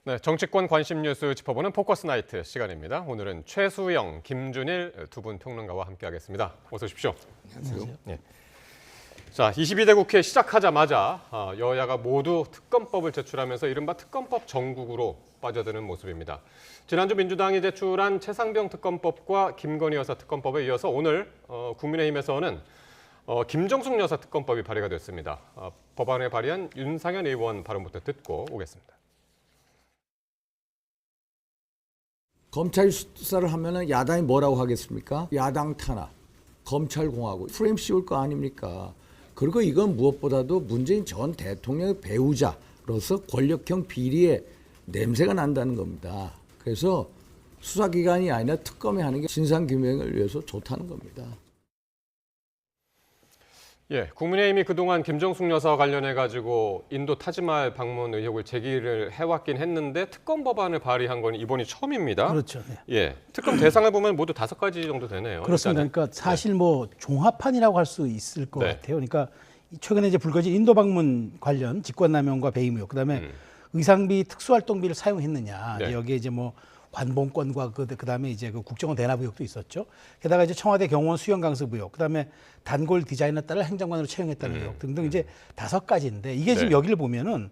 네, 정치권 관심 뉴스 짚어보는 포커스 나이트 시간입니다. 오늘은 최수영, 김준일 두 분 평론가와 함께하겠습니다. 어서 오십시오. 안녕하세요. 네. 자, 22대 국회 시작하자마자 여야가 모두 특검법을 제출하면서 이른바 특검법 정국으로 빠져드는 모습입니다. 지난주 민주당이 제출한 최상병 특검법과 김건희 여사 특검법에 이어서 오늘 국민의힘에서는 김정숙 여사 특검법이 발의가 됐습니다. 법안을 발의한 윤상현 의원 발언부터 듣고 오겠습니다. 검찰 수사를 하면은 야당이 뭐라고 하겠습니까? 야당 탄압, 검찰 공화국, 프레임 씌울 거 아닙니까? 그리고 이건 무엇보다도 문재인 전 대통령의 배우자로서 권력형 비리의 냄새가 난다는 겁니다. 그래서 수사기관이 아니라 특검이 하는 게 진상규명을 위해서 좋다는 겁니다. 예, 국민의힘이 그동안 김정숙 여사와 관련해가지고 인도 타지말 방문 의혹을 제기를 해왔긴 했는데 특검 법안을 발의한 건 이번이 처음입니다. 그렇죠. 네. 예, 특검 대상을 보면 모두 5가지 정도 되네요. 그렇습니다. 일단은. 그러니까 사실 뭐 종합판이라고 할 수 있을 것 네. 같아요. 그러니까 최근에 이제 불거진 인도 방문 관련 직권남용과 배임 의혹, 그다음에 의상비 특수활동비를 사용했느냐, 네. 여기에 이제 뭐 관봉권과 그다음에 이제 그 국정원 대납 의혹도 있었죠. 게다가 이제 청와대 경호원 수영 강습 의혹, 그다음에 단골 디자이너 딸을 행정관으로 채용했다는 의혹 등등 이제 5가지인데 이게 지금 네. 여기를 보면은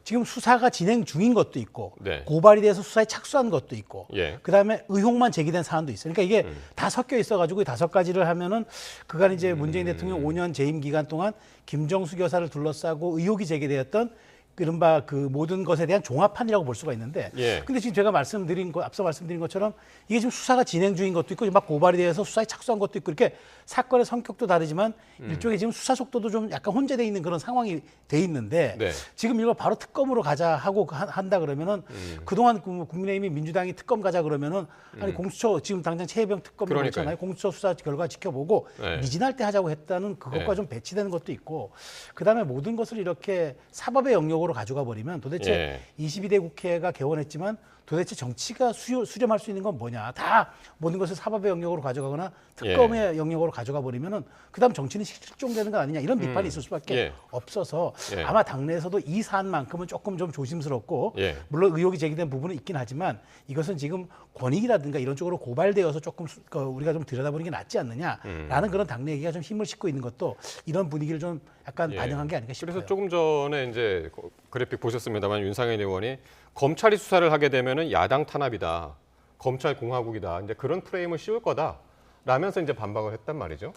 지금 수사가 진행 중인 것도 있고 네. 고발이 돼서 수사에 착수한 것도 있고 예. 그다음에 의혹만 제기된 사안도 있어요. 그러니까 이게 다 섞여 있어가지고 5가지를 하면은 그간 이제 문재인 대통령 5년 재임 기간 동안 김정숙 여사를 둘러싸고 의혹이 제기되었던 이른바 그 모든 것에 대한 종합판이라고 볼 수가 있는데, 예. 근데 지금 제가 앞서 말씀드린 것처럼 이게 지금 수사가 진행 중인 것도 있고 막 고발이 돼서 수사에 착수한 것도 있고 이렇게 사건의 성격도 다르지만 일종의 지금 수사 속도도 좀 약간 혼재돼 있는 그런 상황이 돼 있는데 네. 지금 이걸 바로 특검으로 가자 하고 한다 그러면은 그동안 국민의힘이 민주당이 특검 가자 그러면은 아니 공수처 지금 당장 최혜병 특검 그렇잖아요. 공수처 수사 결과 지켜보고 네. 미진할 때 하자고 했다는 그것과 네. 좀 배치되는 것도 있고 그다음에 모든 것을 이렇게 사법의 영역으로 가져가 버리면 도대체 예. 22대 국회가 개원했지만 도대체 정치가 수렴할 수 있는 건 뭐냐. 다 모든 것을 사법의 영역으로 가져가거나 특검의 영역으로 가져가 버리면은 그다음 정치는 실종되는 거 아니냐 이런 비판이 있을 수밖에 예. 없어서 예. 아마 당내에서도 이 사안만큼은 조금 좀 조심스럽고 예. 물론 의혹이 제기된 부분은 있긴 하지만 이것은 지금 권익이라든가 이런 쪽으로 고발되어서 조금 우리가 좀 들여다보는 게 낫지 않느냐라는 그런 당내 얘기가 좀 힘을 싣고 있는 것도 이런 분위기를 좀 약간 예. 반영한 게 아닌가 싶어요. 그래서 조금 전에 이제 그래픽 보셨습니다만 윤상현 의원이 검찰이 수사를 하게 되면은 야당 탄압이다, 검찰 공화국이다, 이제 그런 프레임을 씌울 거다라면서 이제 반박을 했단 말이죠.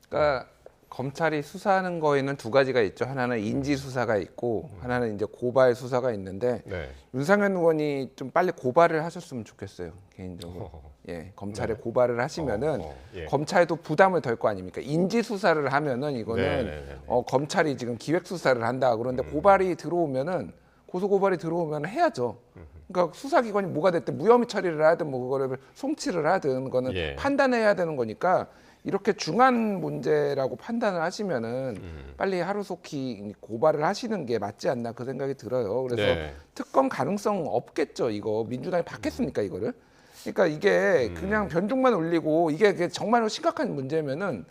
그러니까 검찰이 수사하는 거에는 2가지가 있죠. 하나는 인지 수사가 있고 하나는 이제 고발 수사가 있는데 네. 윤상현 의원이 좀 빨리 고발을 하셨으면 좋겠어요. 개인적으로. 예, 검찰에 네. 고발을 하시면은 예. 검찰도 부담을 덜 거 아닙니까? 인지 수사를 하면은 이거는 네. 검찰이 지금 기획 수사를 한다. 그런데 고발이 들어오면은 고소 고발이 들어오면 해야죠. 그러니까 수사기관이 뭐가 됐든 무혐의 처리를 하든 뭐 그거를 송치를 하든 그거는 예. 판단해야 되는 거니까 이렇게 중한 문제라고 판단을 하시면은 빨리 하루속히 고발을 하시는 게 맞지 않나 그 생각이 들어요. 그래서 네. 특검 가능성 없겠죠. 이거 민주당이 받겠습니까 이거를? 그러니까 이게 그냥 변종만 올리고 이게 정말로 심각한 문제면은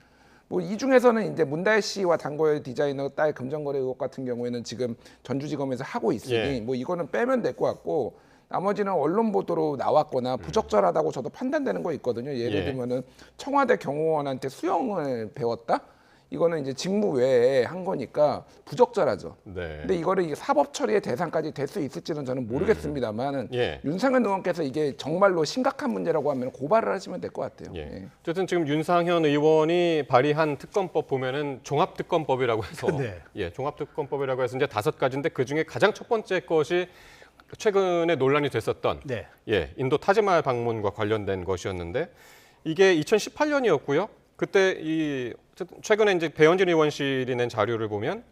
뭐 이 중에서는 이제 문다혜 씨와 단골 디자이너 딸 금전거래 의혹 같은 경우에는 지금 전주지검에서 하고 있으니 예. 뭐 이거는 빼면 될 것 같고 나머지는 언론 보도로 나왔거나 부적절하다고 저도 판단되는 거 있거든요. 예를 예. 들면은 청와대 경호원한테 수영을 배웠다? 이거는 이제 직무 외에 한 거니까 부적절하죠. 네. 근데 이거를 사법 처리의 대상까지 될 수 있을지는 저는 모르겠습니다만은 예. 윤상현 의원께서 이게 정말로 심각한 문제라고 하면 고발을 하시면 될 것 같아요. 예. 예. 어쨌든 지금 윤상현 의원이 발의한 특검법 보면은 종합특검법이라고 해서 네. 예, 종합특검법이라고 해서 이제 5가지인데 그 중에 가장 첫 번째 것이 최근에 논란이 됐었던 네. 예, 인도 타지말 방문과 관련된 것이었는데 이게 2018년이었고요. 그때 최근에 이제 배현진 의원실이 낸 자료를 보면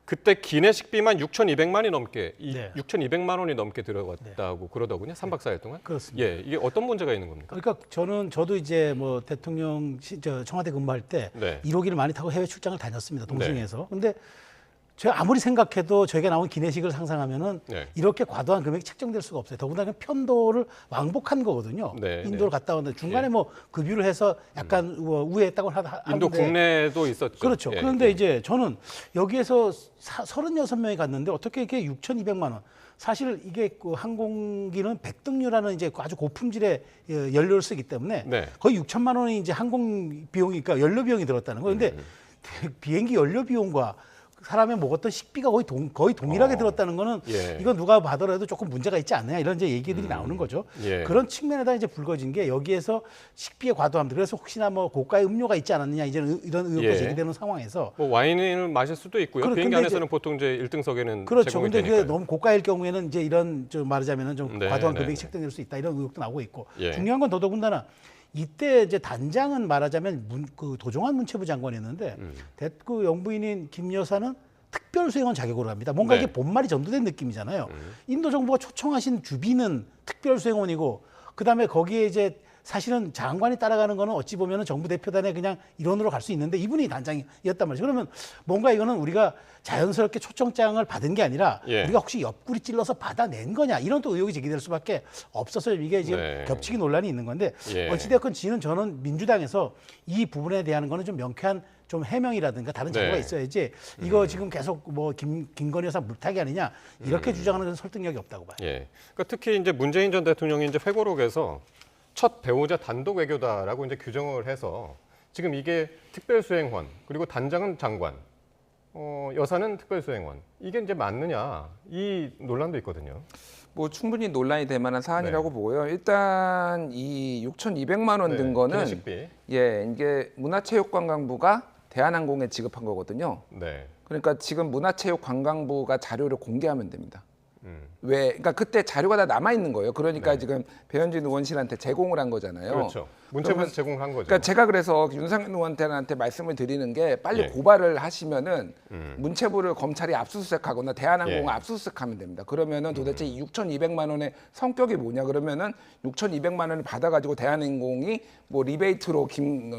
그때 기내식비만 6,200만이 넘게 네. 6,200만 원이 넘게 들어갔다고 그러더군요. 3박 4일 동안. 그렇습니다. 예, 이게 어떤 문제가 있는 겁니까? 그러니까 저도 이제 뭐 대통령 청와대 근무할 때 네. 1호기를 많이 타고 해외 출장을 다녔습니다. 동승에서. 근데 제가 아무리 생각해도 저희가 나온 기내식을 상상하면은 네. 이렇게 과도한 금액이 책정될 수가 없어요. 더군다나 편도를 왕복한 거거든요. 네, 인도를 네. 갔다 왔는데 중간에 뭐 급유를 해서 약간 우회했다고 하는데 인도 국내도 있었죠. 그렇죠. 예, 그런데 예. 이제 저는 여기에서 36명이 갔는데 어떻게 이게 6,200만 원. 사실 이게 그 항공기는 백등유라는 이제 아주 고품질의 연료를 쓰기 때문에 네. 거의 6천만 원이 이제 항공 비용이니까 연료 비용이 들었다는 거예요. 근데 비행기 연료 비용과 사람이 먹었던 식비가 거의 동일하게 들었다는 거는 예. 이건 누가 봐더라도 조금 문제가 있지 않느냐 이런 이제 얘기들이 나오는 거죠. 예. 그런 측면에다 이제 불거진 게 여기에서 식비의 과도함들 그래서 혹시나 뭐 고가의 음료가 있지 않았느냐 이제 이런 의혹도 예. 제기되는 상황에서 뭐 와인을 마실 수도 있고요. 비행기 근데 안에서는 보통 이제 1등석에는 그렇죠. 제공이 근데 그게 되니까요. 너무 고가일 경우에는 이제 이런 좀 말하자면은 좀 네, 과도한 네, 금액이 네. 책정될 수 있다 이런 의혹도 나오고 있고 예. 중요한 건 더더군다나 이때 이제 단장은 말하자면 그 도종환 문체부 장관이었는데 그 영부인인 김 여사는 특별수행원 자격으로 합니다. 뭔가 네. 이게 본말이 전도된 느낌이잖아요. 인도 정부가 초청하신 주비는 특별수행원이고 그다음에 거기에 이제 사실은 장관이 따라가는 거는 어찌 보면은 정부 대표단의 그냥 일원으로 갈 수 있는데 이분이 단장이었단 말이죠. 그러면 뭔가 이거는 우리가 자연스럽게 초청장을 받은 게 아니라 예. 우리가 혹시 옆구리 찔러서 받아낸 거냐 이런 또 의혹이 제기될 수밖에 없어서 이게 지금 네. 겹치기 논란이 있는 건데 예. 어찌됐건 저는 민주당에서 이 부분에 대한 거는 좀 명쾌한 좀 해명이라든가 다른 자료가 네. 있어야지 이거 지금 계속 뭐 김건희 여사 물타기 아니냐 이렇게 주장하는 건 설득력이 없다고 봐요. 예. 그러니까 특히 이제 문재인 전 대통령이 이제 회고록에서 첫 배우자 단독 외교다라고 이제 규정을 해서 지금 이게 특별수행원 그리고 단장은 장관, 여사는 특별수행원 이게 이제 맞느냐 이 논란도 있거든요. 뭐 충분히 논란이 될 만한 사안이라고 네. 보고요. 일단 이 6,200만 원 든 거는 기내식비. 예, 이게 문화체육관광부가 대한항공에 지급한 거거든요. 네. 그러니까 지금 문화체육관광부가 자료를 공개하면 됩니다. 왜? 그러니까 그때 자료가 다 남아 있는 거예요. 그러니까 네. 지금 배현진 의원실한테 제공을 한 거잖아요. 그렇죠. 문체부에서 제공한 거죠. 그러니까 제가 그래서 윤상현 의원한테 말씀을 드리는 게 빨리 예. 고발을 하시면은 문체부를 검찰이 압수수색하거나 대한항공을 예. 압수수색하면 됩니다. 그러면은 도대체 이 6,200만 원의 성격이 뭐냐 그러면은 6,200만 원을 받아가지고 대한항공이 뭐 리베이트로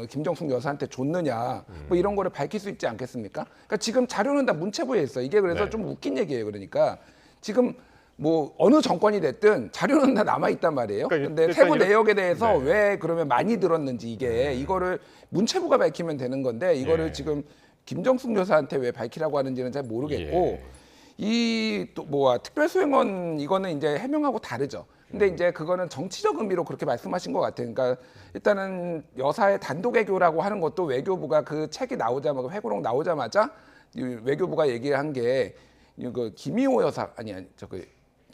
김정숙 여사한테 줬느냐 뭐 이런 거를 밝힐 수 있지 않겠습니까? 그러니까 지금 자료는 다 문체부에 있어. 이게 그래서 네. 좀 웃긴 얘기예요. 그러니까 지금 뭐 어느 정권이 됐든 자료는 다 남아 있단 말이에요. 그러니까 근데 일단 세부 이렇게- 내역에 대해서 네. 왜 그러면 많이 들었는지 이게 이거를 문체부가 밝히면 되는 건데 이거를 예. 지금 김정숙 여사한테 왜 밝히라고 하는지는 잘 모르겠고 예. 이 또 뭐야 특별수행원 이거는 이제 해명하고 다르죠. 근데 이제 그거는 정치적 의미로 그렇게 말씀하신 것 같아요. 그러니까 일단은 여사의 단독 외교라고 하는 것도 외교부가 그 책이 나오자마자 회고록 나오자마자 이 외교부가 얘기한 게 이거 김희호 여사 아니 저기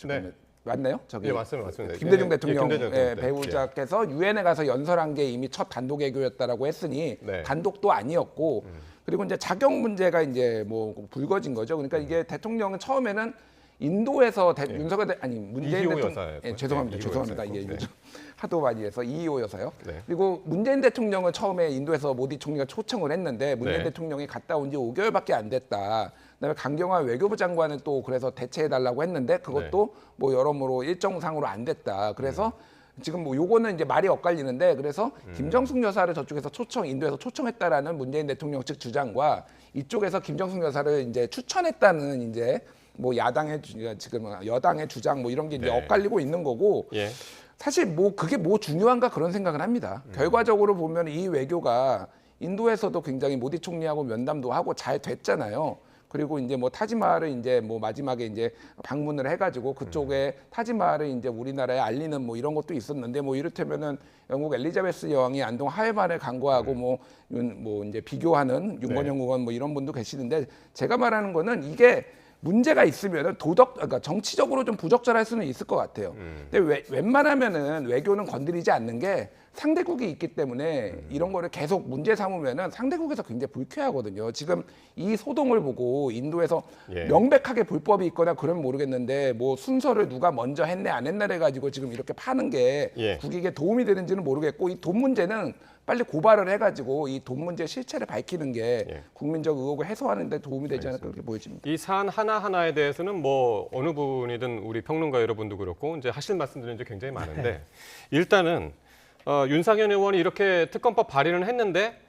네. 맞나요? 저기 예, 맞습니다. 김대중 예, 대통령 김대중 의 대통령 때. 배우자께서 유엔에 가서 연설한 게 이미 첫 단독 외교였다라고 했으니 네. 단독도 아니었고 그리고 이제 자격 문제가 이제 뭐 불거진 거죠. 그러니까 이게 대통령은 처음에는 인도에서 윤석열 아니 문재인 이희호 대통령 여사였고요. 죄송합니다. 네, 이희호 죄송합니다. 여사였고. 예, 네. 요즘 하도 많이 해서 이희호 여사요. 네. 그리고 문재인 대통령은 처음에 인도에서 모디 총리가 초청을 했는데 문재인 네. 대통령이 갔다 온 지 5개월밖에 안 됐다. 그다음에 강경화 외교부 장관은 또 그래서 대체해달라고 했는데 그것도 뭐 여러모로 일정상으로 안 됐다. 그래서 지금 뭐 요거는 이제 말이 엇갈리는데 그래서 김정숙 여사를 저쪽에서 인도에서 초청했다라는 문재인 대통령 측 주장과 이쪽에서 김정숙 여사를 이제 추천했다는 이제 뭐 지금 여당의 주장 뭐 이런 게 이제 네. 엇갈리고 있는 거고 예. 사실 뭐 그게 뭐 중요한가 그런 생각을 합니다. 결과적으로 보면 이 외교가 인도에서도 굉장히 모디 총리하고 면담도 하고 잘 됐잖아요. 그리고 이제 뭐 타지마할을 이제 뭐 마지막에 이제 방문을 해가지고 그쪽에 타지마할을 이제 우리나라에 알리는 뭐 이런 것도 있었는데 뭐 이를테면은 영국 엘리자베스 여왕이 안동 하회만을 간과하고 뭐 이제 비교하는 윤건영 의원 뭐 이런 분도 계시는데 제가 말하는 거는 이게 문제가 있으면은 그러니까 정치적으로 좀 부적절할 수는 있을 것 같아요. 근데 웬만하면은 외교는 건드리지 않는 게 상대국이 있기 때문에 이런 거를 계속 문제 삼으면은 상대국에서 굉장히 불쾌하거든요. 지금 이 소동을 보고 인도에서 예. 명백하게 불법이 있거나 그러면 모르겠는데 뭐 순서를 누가 먼저 했네 안 했나를 가지고 지금 이렇게 파는 게 예. 국익에 도움이 되는지는 모르겠고 이 돈 문제는 빨리 고발을 해가지고 이 돈 문제 실체를 밝히는 게 예. 국민적 의혹을 해소하는 데 도움이 되지 않을까 그렇게 보여집니다. 이 사안 하나하나에 대해서는 뭐 어느 분이든 우리 평론가 여러분도 그렇고 이제 하실 말씀들은 이제 굉장히 많은데 일단은 윤상현 의원이 이렇게 특검법 발의는 했는데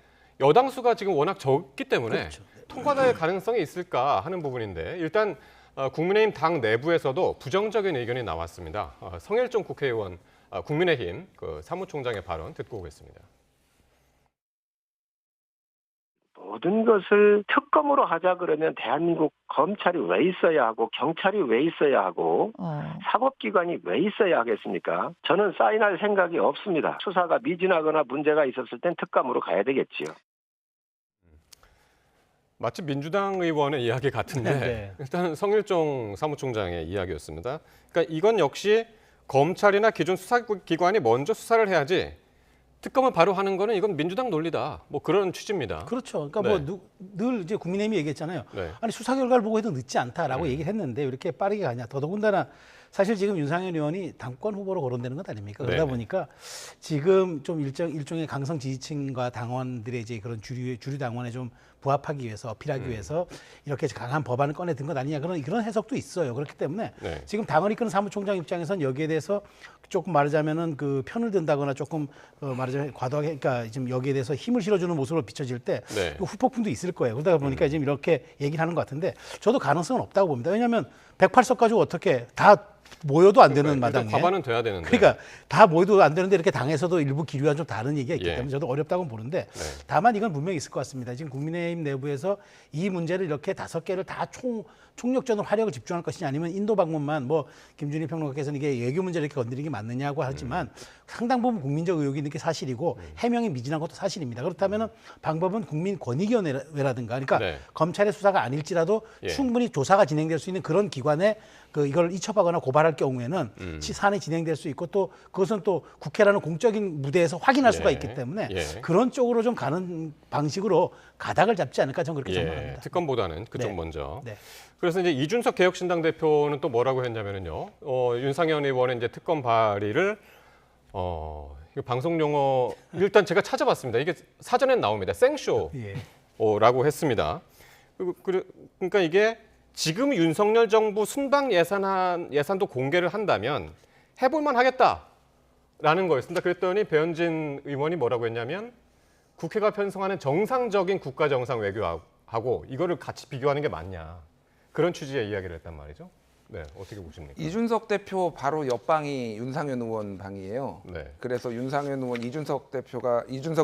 여당 수가 지금 워낙 적기 때문에 그렇죠. 통과될 가능성이 있을까 하는 부분인데 일단 국민의힘 당 내부에서도 부정적인 의견이 나왔습니다. 성일종 국회의원 국민의힘 그 사무총장의 발언 듣고 오겠습니다. 모든 것을 특검으로 하자 그러면 대한민국 검찰이 왜 있어야 하고 경찰이 왜 있어야 하고 사법기관이 왜 있어야 하겠습니까? 저는 사인할 생각이 없습니다. 수사가 미진하거나 문제가 있었을 땐 특검으로 가야 되겠지요. 마치 민주당 의원의 이야기 같은데 네. 일단 성일종 사무총장의 이야기였습니다. 그러니까 이건 역시 검찰이나 기존 수사기관이 먼저 수사를 해야지 특검을 바로 하는 거는 이건 민주당 논리다. 뭐 그런 취지입니다. 그렇죠. 그러니까 네. 뭐 늘 이제 국민의힘이 얘기했잖아요. 네. 아니 수사 결과를 보고 해도 늦지 않다라고 얘기를 했는데 왜 이렇게 빠르게 가냐. 더더군다나 사실 지금 윤상현 의원이 당권 후보로 거론되는 것 아닙니까? 그러다 네네. 보니까 지금 좀 일종의 강성 지지층과 당원들의 이제 그런 주류 당원에 좀 부합하기 위해서 어필하기 위해서 이렇게 강한 법안을 꺼내 든 것 아니냐 그런 해석도 있어요. 그렇기 때문에 네. 지금 당을 이끄는 사무총장 입장에선 여기에 대해서 조금 말하자면은 그 편을 든다거나 조금 말하자면 과도하게 그러니까 지금 여기에 대해서 힘을 실어주는 모습으로 비춰질 때 네. 그 후폭풍도 있을 거예요. 그러다 보니까 지금 이렇게 얘기를 하는 것 같은데 저도 가능성은 없다고 봅니다. 왜냐하면 108석 가지고 어떻게 다 모여도 안 되는 그러니까 일단 마당에 과반은 돼야 되는데. 그러니까 다 모여도 안 되는데 이렇게 당에서도 일부 기류와 좀 다른 얘기가 있기 예. 때문에 저도 어렵다고 보는데 네. 다만 이건 분명히 있을 것 같습니다. 지금 국민의힘 내부에서 이 문제를 이렇게 5개를 다 총력전으로 화력을 집중할 것이냐 아니면 인도 방문만 뭐 김준일 평론가께서는 이게 외교 문제를 이렇게 건드리는 게 맞느냐고 하지만 상당 부분 국민적 의혹이 있는 게 사실이고 해명이 미진한 것도 사실입니다. 그렇다면 방법은 국민권익위원회라든가 그러니까 네. 검찰의 수사가 아닐지라도 예. 충분히 조사가 진행될 수 있는 그런 기관에 이걸 이첩하거나 고발할 경우에는 사안이 진행될 수 있고 또 그것은 또 국회라는 공적인 무대에서 확인할 수가 예. 있기 때문에 예. 그런 쪽으로 좀 가는 방식으로 가닥을 잡지 않을까 저는 그렇게 전망합니다. 특검보다는 그쪽 네. 먼저. 네. 그래서 이제 이준석 개혁신당 대표는 또 뭐라고 했냐면요. 윤상현 의원의 이제 특검 발의를 이거 방송 용어 일단 제가 찾아봤습니다. 이게 사전에 나옵니다. 생쇼라고 예. 했습니다. 그러니까 이게 지금 윤석열 정부 순방 예산도 공개를 한다면 해볼만 하겠다라는 거였습니다. 그랬더니 배현진 의원이 뭐라고 했냐면 국회가 편성하는 정상적인 국가 정상 외교하고 이거를 같이 비교하는 게 맞냐. 그런 취지의 이야기를 했단 말이죠. 네, 어떻게 보십니까? 이준석 대표 바로 옆방이 윤상현 의원 방이에요. 네. 그래서 윤상현 의원, 이준석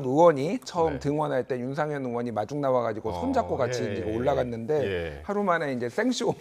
의원이 처음 네. 등원할 때 윤상현 의원이 마중 나와가지고 손잡고 같이 예, 이제 예, 올라갔는데 예. 하루 만에 이제 생쇼로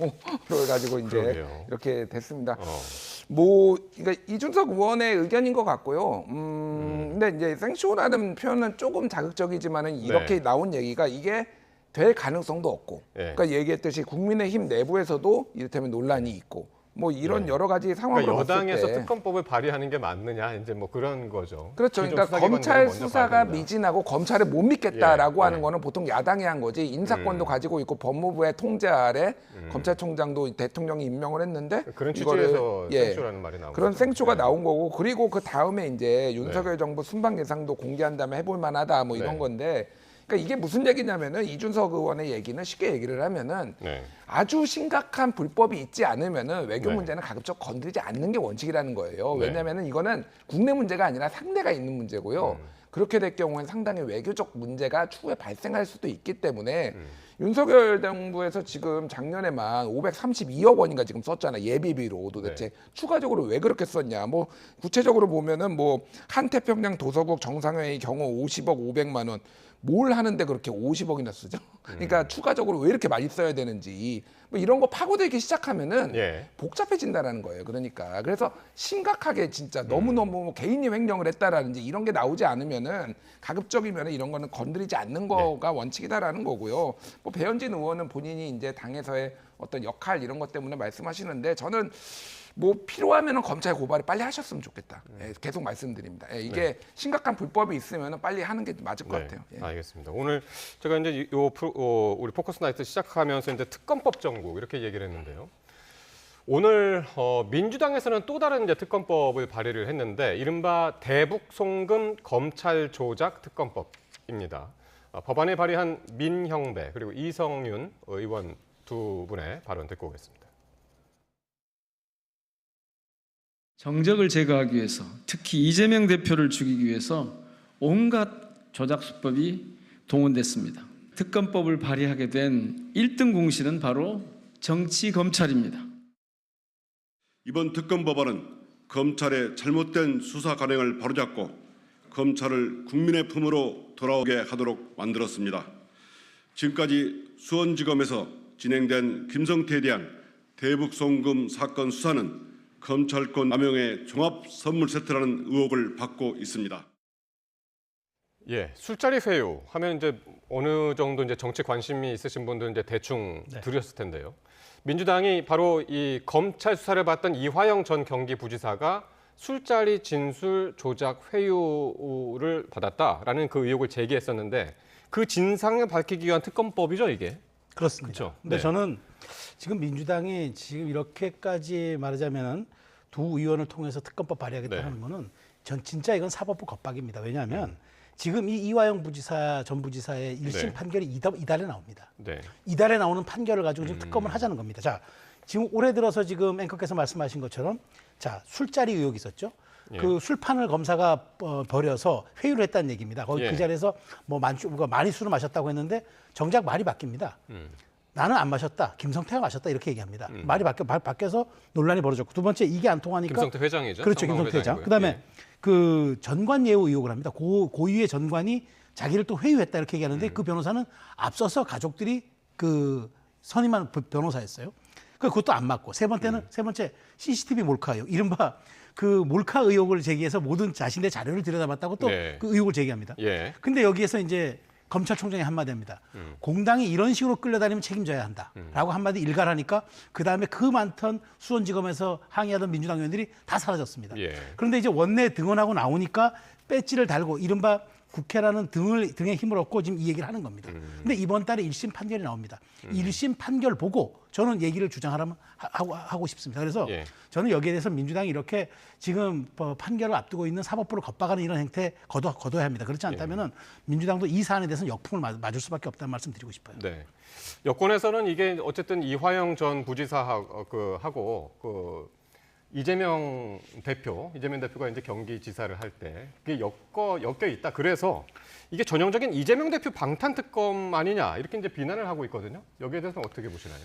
가지고 이제 그러게요. 이렇게 됐습니다. 어. 그러니까 이준석 의원의 의견인 것 같고요. 근데 이제 생쇼라는 표현은 조금 자극적이지만은 이렇게 네. 나온 얘기가 이게 될 가능성도 없고, 예. 그러니까 얘기했듯이 국민의힘 내부에서도 이를테면 논란이 있고, 뭐 이런 네. 여러 가지 상황으로 그러니까 봤을 여당에서 때, 특검법을 발의하는 게 맞느냐 이제 뭐 그런 거죠. 그렇죠. 기존 그러니까 수사기관들은 검찰 먼저 수사가 봐야 된다. 미진하고 검찰을 못 믿겠다라고 예, 하는 예. 거는 보통 야당이 한 거지. 인사권도 가지고 있고 법무부의 통제 아래 검찰총장도 대통령이 임명을 했는데 그런 이거를, 취지에서 예, 생쇼라는 말이 나온 그런 거죠. 생초가 네. 나온 거고, 그리고 그 다음에 이제 윤석열 네. 정부 순방 예상도 공개한 다음에 해볼 만하다 뭐 이런 네. 건데, 그러니까 이게 무슨 얘기냐면은 이준석 의원의 얘기는 쉽게 얘기를 하면은 네. 아주 심각한 불법이 있지 않으면은 외교 네. 문제는 가급적 건드리지 않는 게 원칙이라는 거예요. 네. 왜냐면은 이거는 국내 문제가 아니라 상대가 있는 문제고요. 그렇게 될 경우엔 상당히 외교적 문제가 추후에 발생할 수도 있기 때문에 윤석열 정부에서 지금 작년에만 532억 원인가 지금 썼잖아. 예비비로 도대체 네. 추가적으로 왜 그렇게 썼냐. 뭐 구체적으로 보면은 뭐 한태평양 도서국 정상회의 경우 50억 500만 원. 뭘 하는데 그렇게 50억이나 쓰죠? 그러니까 추가적으로 왜 이렇게 많이 써야 되는지 뭐 이런 거 파고들기 시작하면은 예. 복잡해진다라는 거예요. 그러니까 그래서 심각하게 진짜 너무너무 개인이 횡령을 했다라든지 이런 게 나오지 않으면은 가급적이면 이런 거는 건드리지 않는 거가 원칙이다라는 거고요. 뭐 배현진 의원은 본인이 이제 당에서의 어떤 역할 이런 것 때문에 말씀하시는데 저는 뭐 필요하면은 검찰 고발을 빨리 하셨으면 좋겠다. 예, 계속 말씀드립니다. 예, 이게 심각한 불법이 있으면은 빨리 하는 게 맞을 것 같아요. 예. 알겠습니다. 오늘 제가 이제 우리 포커스 나이트 시작하면서 이제 특검법 정국 이렇게 얘기를 했는데요. 오늘 민주당에서는 또 다른 이제 특검법을 발의를 했는데 이른바 대북 송금 검찰 조작 특검법입니다. 법안에 발의한 민형배 그리고 이성윤 의원 두 분의 발언 듣고 오겠습니다. 정적을 제거하기 위해서 특히 이재명 대표를 죽이기 위해서 온갖 조작 수법이 동원됐습니다. 특검법을 발의하게 된 1등 공신은 바로 정치 검찰입니다. 이번 특검 법안은 검찰의 잘못된 수사 관행을 바로잡고 검찰을 국민의 품으로 돌아오게 하도록 만들었습니다. 지금까지 수원지검에서 진행된 김성태에 대한 대북 송금 사건 수사는 검찰권 남용의 종합 선물 세트라는 의혹을 받고 있습니다. 예, 술자리 회유 하면 이제 어느 정도 이제 정치 관심이 있으신 분들은 이제 대충 들으셨을 텐데요. 민주당이 바로 이 검찰 수사를 받던 이화영 전 경기부지사가 술자리 진술 조작 회유를 받았다라는 그 의혹을 제기했었는데 그 진상을 밝히기 위한 특검법이죠, 이게. 그렇습니다. 그렇죠. 근데 네. 저는 지금 민주당이 지금 이렇게까지 말하자면은 두 의원을 통해서 특검법 발의하겠다는 네. 거는 전 진짜 이건 사법부 겁박입니다. 왜냐하면 지금 이 이화영 부지사 전 부지사의 1심 네. 판결이 이달에 나옵니다. 네. 이달에 나오는 판결을 가지고 지금 특검을 하자는 겁니다. 자, 지금 올해 들어서 지금 앵커께서 말씀하신 것처럼 자, 술자리 의혹이 있었죠. 예. 그 술판을 검사가 벌여서 회유를 했다는 얘기입니다. 거기 예. 그 자리에서 뭐 많이 술을 마셨다고 했는데 정작 말이 바뀝니다. 나는 안 마셨다. 김성태가 마셨다. 이렇게 얘기합니다. 말이 바뀌어서 논란이 벌어졌고 두 번째 이게 안 통하니까 김성태 회장이죠. 그렇죠. 상방울 김성태 회장. 회장이고요. 그다음에 예. 그 전관 예우 의혹을 합니다. 고위의 전관이 자기를 또 회유했다 이렇게 얘기하는데 그 변호사는 앞서서 가족들이 그 선임한 변호사였어요. 그것도 안 맞고 세 번째 CCTV 몰카 의혹. 이른바 그 몰카 의혹을 제기해서 모든 자신의 자료를 들여다봤다고 또 그 네. 의혹을 제기합니다. 예. 근데 여기에서 이제 검찰총장이 한마디 합니다. 공당이 이런 식으로 끌려다니면 책임져야 한다라고 한마디 일갈하니까 그다음에 그 많던 수원지검에서 항의하던 민주당 의원들이 다 사라졌습니다. 예. 그런데 이제 원내에 등원하고 나오니까 배지를 달고 이른바 국회라는 등에 힘을 얻고 지금 이 얘기를 하는 겁니다. 근데 이번 달에 1심 판결이 나옵니다. 1심 판결 보고 저는 얘기를 주장하라면 하고 싶습니다. 그래서 예. 저는 여기에 대해서 민주당이 이렇게 지금 판결을 앞두고 있는 사법부를 겁박하는 이런 행태 거둬야 합니다. 그렇지 않다면은 민주당도 이 사안에 대해서는 역풍을 맞을 수밖에 없다는 말씀 드리고 싶어요. 네. 여권에서는 이게 어쨌든 이화영 전 부지사하고 그 이재명 대표가 이제 경기지사를 할 때 그게 엮여 있다. 그래서 이게 전형적인 이재명 대표 방탄 특검 아니냐 이렇게 이제 비난을 하고 있거든요. 여기에 대해서는 어떻게 보시나요?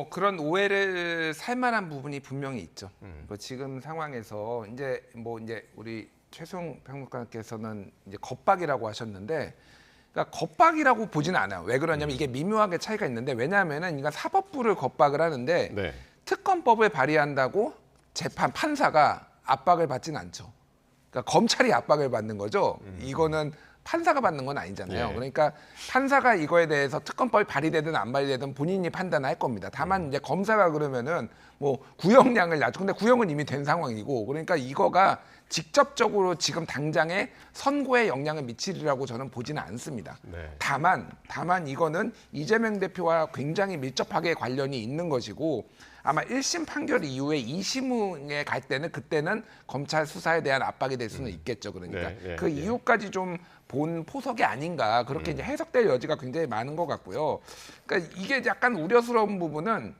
그런 오해를 살 만한 부분이 분명히 있죠. 뭐 지금 상황에서 이제 우리 최수영 평론가께서는 이제 겁박이라고 하셨는데, 그러니까 겁박이라고 보지는 않아요. 왜 그러냐면 이게 미묘하게 차이가 있는데, 왜냐하면은 이건 사법부를 겁박을 하는데 네. 특검법을 발의한다고 판사가 압박을 받지는 않죠. 그러니까 검찰이 압박을 받는 거죠. 이거는 판사가 받는 건 아니잖아요. 예. 그러니까 판사가 이거에 대해서 특검법이 발의되든 안 발의되든 본인이 판단할 겁니다. 다만 이제 검사가 그러면은 뭐 구형량을 낮추고, 근데 구형은 이미 된 상황이고, 그러니까 이거가 직접적으로 지금 당장에 선고에 영향을 미치리라고 저는 보지는 않습니다. 네. 다만 이거는 이재명 대표와 굉장히 밀접하게 관련이 있는 것이고, 아마 1심 판결 이후에 2심에 갈 때는 그때는 검찰 수사에 대한 압박이 될 수는 있겠죠. 그러니까 네, 그 예. 이유까지 좀 본 포석이 아닌가, 그렇게 이제 해석될 여지가 굉장히 많은 것 같고요. 그러니까 이게 약간 우려스러운 부분은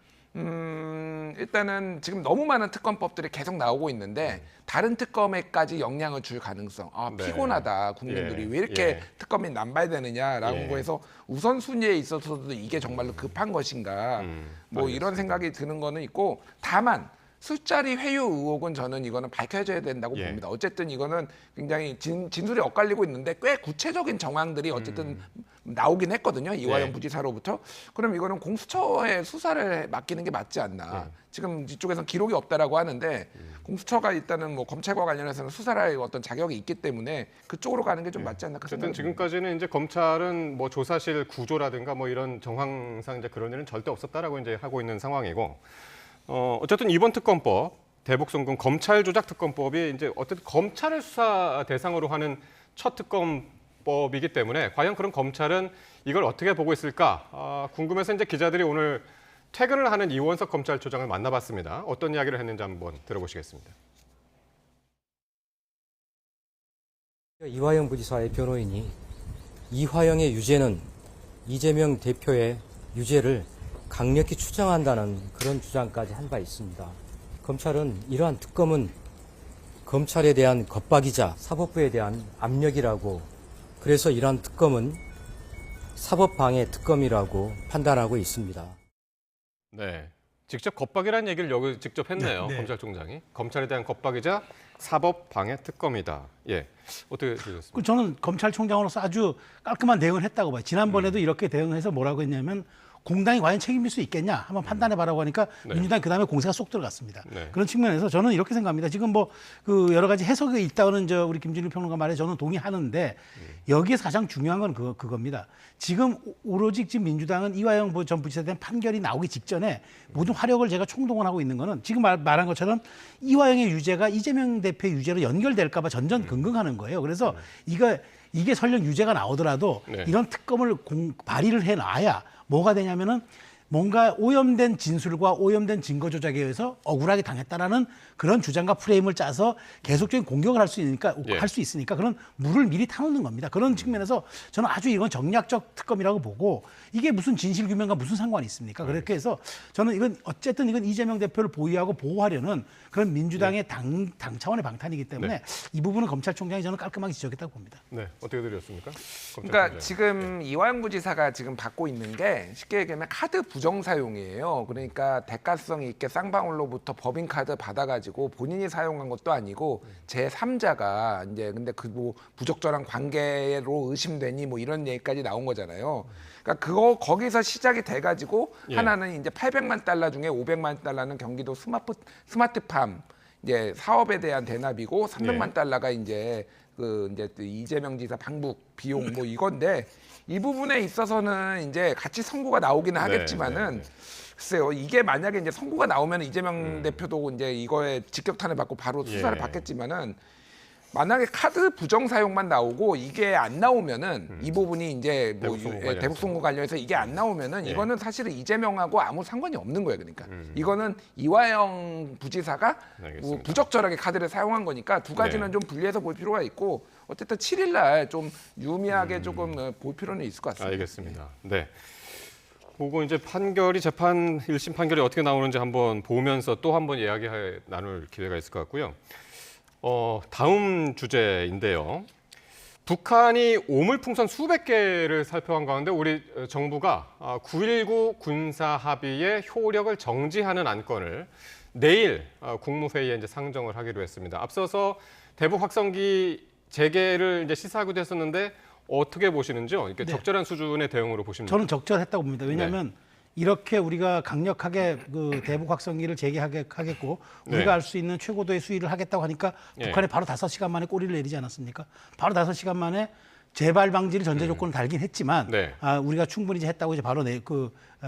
일단은 지금 너무 많은 특검법들이 계속 나오고 있는데 다른 특검에까지 영향을 줄 가능성, 네. 피곤하다 국민들이 예. 왜 이렇게 예. 특검이 남발되느냐라고 예. 거에서 우선순위에 있어서도 이게 정말로 급한 것인가, 뭐 이런 생각이 드는 거는 있고, 다만 술자리 회유 의혹은 저는 이거는 밝혀져야 된다고 예. 봅니다. 어쨌든 이거는 굉장히 진술이 엇갈리고 있는데 꽤 구체적인 정황들이 어쨌든 나오긴 했거든요. 이화영 네. 부지사로부터. 그럼 이거는 공수처에 수사를 맡기는 게 맞지 않나. 지금 이쪽에서 기록이 없다라고 하는데 공수처가 일단은 뭐 검찰과 관련해서는 수사를 할 어떤 자격이 있기 때문에 그쪽으로 가는 게 좀 맞지 않나. 그 어쨌든 생각이 지금까지는 이제 검찰은 뭐 조사실 구조라든가 뭐 이런 정황상 이제 그런 일은 절대 없었다라고 이제 하고 있는 상황이고, 어쨌든 이번 특검법 대북 송금 검찰 조작 특검법이 이제 어쨌든 검찰을 수사 대상으로 하는 첫 특검법이기 때문에 과연 그런 검찰은 이걸 어떻게 보고 있을까 궁금해서 이제 기자들이 오늘 퇴근을 하는 이원석 검찰총장을 만나봤습니다. 어떤 이야기를 했는지 한번 들어보시겠습니다. 이화영 부지사의 변호인이 이화영의 유죄는 이재명 대표의 유죄를 강력히 추정한다는 그런 주장까지 한 바 있습니다. 검찰은 이러한 특검은 검찰에 대한 겁박이자 사법부에 대한 압력이라고, 그래서 이러한 특검은 사법방해 특검이라고 판단하고 있습니다. 네. 직접 겁박이라는 얘기를 여기 직접 했네요. 네. 검찰총장이. 검찰에 대한 겁박이자 사법방해 특검이다. 예, 어떻게 들으셨습니까? 그 저는 검찰총장으로서 아주 깔끔한 대응을 했다고 봐요. 지난번에도 이렇게 대응해서 뭐라고 했냐면 공당이 과연 책임질 수 있겠냐 한번 판단해봐라고 하니까 네. 민주당이 그다음에 공세가 쏙 들어갔습니다. 네. 그런 측면에서 저는 이렇게 생각합니다. 지금 뭐 그 여러 가지 해석이 있다는 저 우리 김준일 평론가 말에 저는 동의하는데 여기에서 가장 중요한 건 그겁니다. 지금 오로지 지금 민주당은 이화영 전 부지사에 대한 판결이 나오기 직전에 모든 화력을 제가 총동원하고 있는 거는 지금 말한 것처럼 이화영의 유죄가 이재명 대표의 유죄로 연결될까 봐 전전긍긍하는 거예요. 그래서 이게 설령 유죄가 나오더라도 네. 이런 특검을 발의를 해놔야 뭐가 되냐면은 뭔가 오염된 진술과 오염된 증거 조작에 의해서 억울하게 당했다라는 그런 주장과 프레임을 짜서 계속적인 공격을 할 수 있으니까 그런 물을 미리 타놓는 겁니다. 그런 측면에서 저는 아주 이건 정략적 특검이라고 보고 이게 무슨 진실 규명과 무슨 상관이 있습니까? 그렇게 해서 저는 이건 어쨌든 이건 이재명 대표를 보위하고 보호하려는 그런 민주당의 당 차원의 방탄이기 때문에 이 부분은 검찰총장이 저는 깔끔하게 지적했다고 봅니다. 네, 어떻게 들으셨습니까? 그러니까 지금 이화영 부지사가 지금 받고 있는 게 쉽게 얘기하면 카드 부정 사용이에요. 그러니까 대가성이 있게 쌍방울로부터 법인카드 받아가지고 본인이 사용한 것도 아니고 제3자가 이제 근데 그 뭐 부적절한 관계로 의심되니 뭐 이런 얘기까지 나온 거잖아요. 그러니까 거기서 시작이 돼가지고 예. 하나는 이제 800만 달러 중에 500만 달러는 경기도 스마트팜 이제 사업에 대한 대납이고 300만 예. 달러가 이제 이제 이재명 지사 방북 비용 뭐 이건데 이 부분에 있어서는 이제 같이 선고가 나오기는 하겠지만은 글쎄요 이게 만약에 이제 선고가 나오면 이재명 대표도 이제 이거에 직격탄을 받고 바로 수사를 예. 받겠지만은 만약에 카드 부정 사용만 나오고 이게 안 나오면은 이 부분이 이제 뭐 대북 송고 관련해서 이게 안 나오면은 예. 이거는 사실은 이재명하고 아무 상관이 없는 거예요. 그러니까 이거는 이화영 부지사가 뭐 알겠습니다. 부적절하게 카드를 사용한 거니까 두 가지는 좀 분리해서 볼 필요가 있고 어쨌든 7일 날 좀 유의미하게 조금 볼 필요는 있을 것 같습니다. 알겠습니다. 네. 그거 이제 재판 1심 판결이 어떻게 나오는지 한번 보면서 또 한번 나눌 기회가 있을 것 같고요. 다음 주제인데요. 북한이 오물풍선 수백 개를 살펴간 가운데 우리 정부가 9.19 군사 합의의 효력을 정지하는 안건을 내일 국무회의에 이제 상정을 하기로 했습니다. 앞서서 대북 확성기 재개를 이제 시사하기도 했었는데 어떻게 보시는지요? 이렇게 네. 적절한 수준의 대응으로 보십니까? 저는 적절했다고 봅니다. 왜냐하면 이렇게 우리가 강력하게 그 대북 확성기를 재개하겠고 우리가 네. 할 수 있는 최고도의 수위를 하겠다고 하니까 북한이 바로 5시간 만에 꼬리를 내리지 않았습니까? 바로 5시간 만에 재발 방지를 전제 조건을 달긴 했지만 네. 우리가 충분히 이제 했다고 이제 바로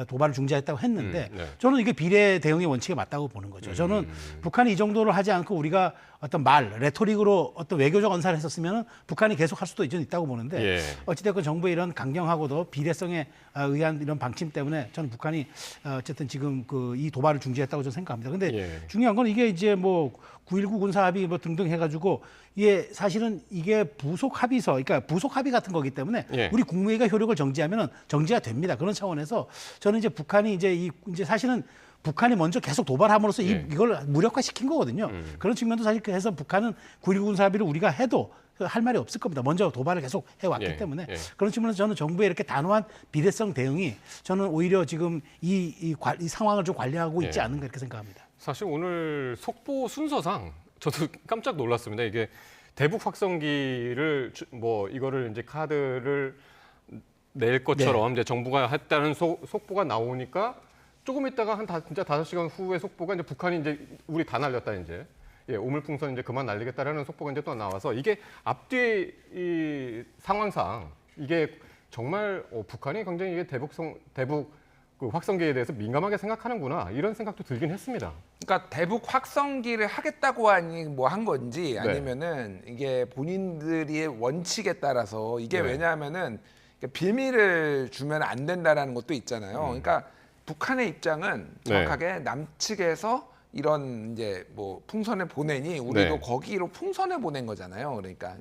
도발을 중지했다고 했는데 네. 저는 이게 비례 대응의 원칙에 맞다고 보는 거죠. 저는 북한이 이 정도를 하지 않고 우리가 어떤 레토릭으로 어떤 외교적 언사를 했었으면 북한이 계속 할 수도 있다고 보는데 예. 어찌됐건 정부의 이런 강경하고도 비례성에 의한 이런 방침 때문에 저는 북한이 어쨌든 지금 이 도발을 중지했다고 저는 생각합니다. 근데 예. 중요한 건 이게 이제 뭐 9.19 군사 합의 뭐 등등 해가지고 이게 사실은 이게 부속 합의서, 그러니까 부속 합의 같은 거기 때문에 예. 우리 국무회의가 효력을 정지하면은 정지가 됩니다. 그런 차원에서 저는 이제 북한이 이제 사실은 북한이 먼저 계속 도발함으로써 예. 이걸 무력화시킨 거거든요. 그런 측면도 사실 해서 북한은 9.19 군사 합의를 우리가 해도 할 말이 없을 겁니다. 먼저 도발을 계속 해왔기 예. 때문에 예. 그런 측면에서 저는 정부의 이렇게 단호한 비례성 대응이 저는 오히려 지금 이 상황을 좀 관리하고 있지 예. 않은가 이렇게 생각합니다. 사실 오늘 속보 순서상 저도 깜짝 놀랐습니다. 이게 대북 확성기를 이거를 이제 카드를 낼 것처럼 이제 정부가 했다는 속보가 나오니까 조금 있다가 진짜 5시간 후에 속보가 이제 북한이 이제 우리 다 날렸다 이제. 예, 오물풍선 이제 그만 날리겠다라는 속보가 이제 또 나와서 이게 앞뒤 이 상황상 이게 정말 북한이 굉장히 이게 대북 그 확성기에 대해서 민감하게 생각하는구나 이런 생각도 들긴 했습니다. 그러니까 대북 확성기를 하겠다고 하니 뭐 한 건지 아니면은 이게 본인들의 원칙에 따라서 이게 왜냐하면은 비밀을 주면 안 된다라는 것도 있잖아요. 그러니까 북한의 입장은 정확하게 남측에서 이런 이제 뭐 풍선을 보내니 우리도 거기로 풍선을 보낸 거잖아요. 그러니까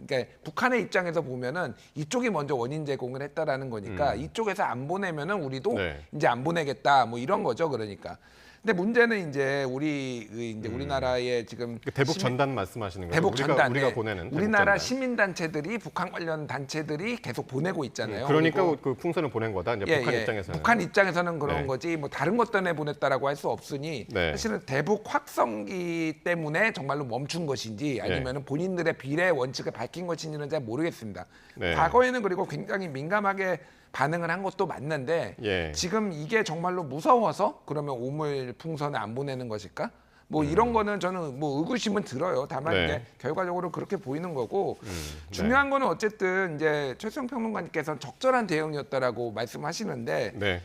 북한의 입장에서 보면은 이쪽이 먼저 원인 제공을 했다라는 거니까 이쪽에서 안 보내면은 우리도 이제 안 보내겠다 뭐 이런 거죠. 그러니까 근데 문제는 이제 우리나라의 지금 그 대북 전단 말씀하시는 거예요? 대북 전단 우리가 보내는 대북 우리나라 전단. 시민 단체들이 북한 관련 단체들이 계속 보내고 있잖아요. 그러니까 그리고 그 풍선을 보낸 거다. 이제 북한 입장에서는. 북한 입장에서는 그런 네. 거지 뭐 다른 것 때문에 보냈다라고 할 수 없으니 네. 사실은 대북 확성기 때문에 정말로 멈춘 것인지 아니면은 본인들의 비례 원칙을 밝힌 것인지는 잘 모르겠습니다. 네. 과거에는 그리고 굉장히 민감하게 반응을 한 것도 맞는데 예. 지금 이게 정말로 무서워서 그러면 오물 풍선을 안 보내는 것일까? 뭐 이런 거는 저는 뭐 의구심은 들어요. 다만 네. 이제 결과적으로 그렇게 보이는 거고 네. 중요한 거는 어쨌든 이제 최수영 평론가님께서는 적절한 대응이었다라고 말씀하시는데 네.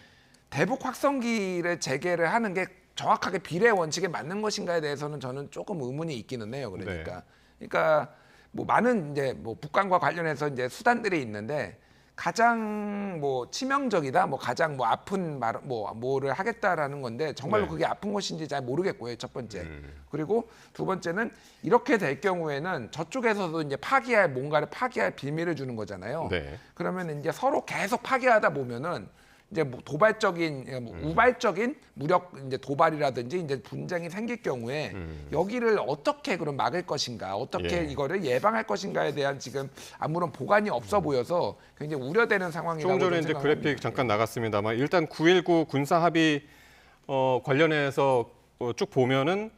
대북 확성기를 재개를 하는 게 정확하게 비례 원칙에 맞는 것인가에 대해서는 저는 조금 의문이 있기는 해요. 그러니까 뭐 많은 이제 뭐 북한과 관련해서 이제 수단들이 있는데 가장 뭐 치명적이다, 뭐 가장 뭐 아픈 말, 뭐를 하겠다라는 건데 정말로 네. 그게 아픈 것인지 잘 모르겠고요. 첫 번째. 그리고 두 번째는 이렇게 될 경우에는 저쪽에서도 이제 뭔가를 파기할 빌미를 주는 거잖아요. 네. 그러면 이제 서로 계속 파기하다 보면은 이제 뭐 도발적인, 우발적인 무력 이제 도발이라든지 이제 분쟁이 생길 경우에 여기를 어떻게 그럼 막을 것인가, 어떻게 예. 이거를 예방할 것인가에 대한 지금 아무런 보관이 없어 보여서 굉장히 우려되는 상황이라고 조금 전에 저는 이제 생각합니다. 그래픽 잠깐 나갔습니다만 일단 9.19 군사 합의 관련해서 쭉 보면은